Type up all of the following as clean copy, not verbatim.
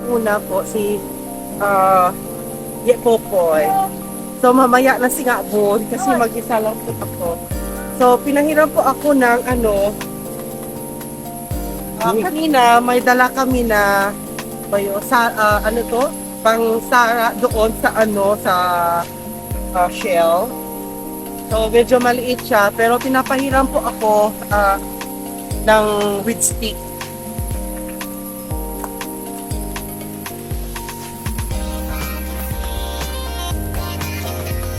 una po si Yepopoy. So mamaya na si Ngabon kasi mag-isa lang po ako. So pinahiram po ako ng kanina may dala kami na sa ano to pang sara doon sa shell. So medyo maliit siya pero pinapahiram po ako ng with stick.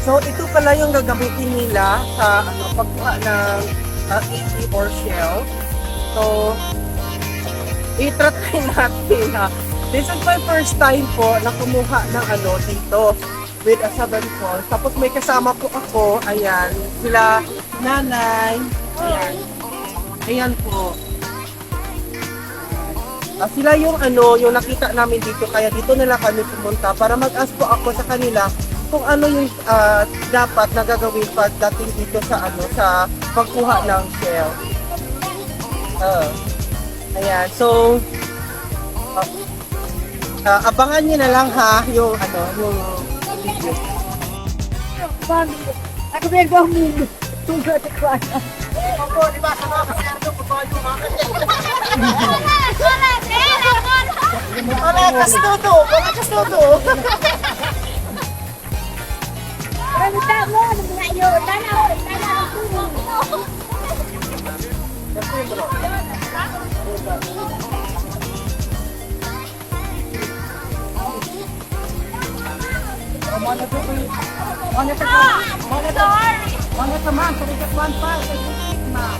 So ito pala yung gagamitin nila sa pagkuha ng AP or shell. So i-try natin ha. This is my first time po na kumuha ng dito with a 7 falls. Tapos may kasama po ako, ayan, sila nanay, ayan, ayan po. Sila yung yung nakita namin dito, kaya dito nila kami pumunta para mag-ask po ako sa kanila kung ano yung dapat na gagawin pagdating dito sa sa pagkuha ng shell. Ayan, so abangan niyo na lang ha yung yung video. Ako ba yung mundo? Tungkol sa kwana. Ako, di ba sa mga kasero ko ba yung mga kastudo. Ano tamo? Ano nga yun? Tanaw. Mana teman, sedikit manfaat, sedikit mah.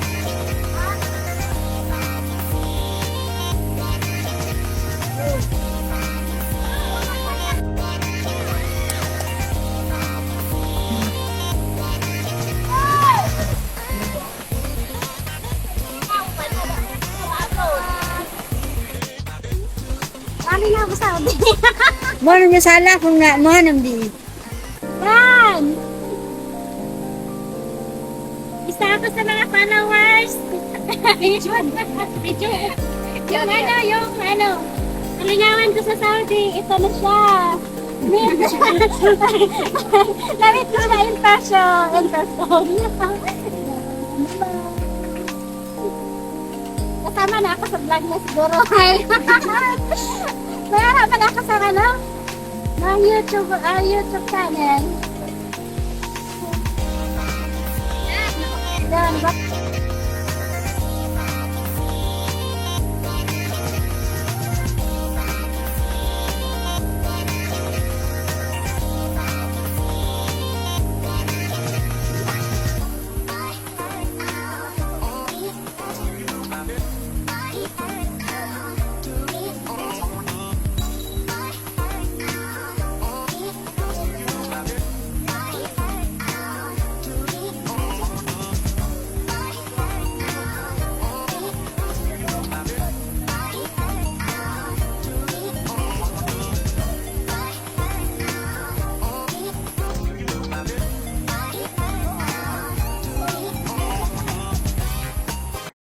Ano na ako sabi? Ano niya sala kung nga mo di. Yan! Isa ako sa mga followers. Yung kalingawan ko sa Saudi, ito na siya. Lamit ko na in person. Kasama na ako sa vlog niya siguro. Mayroon na ako sa ng YouTube channel. Yan,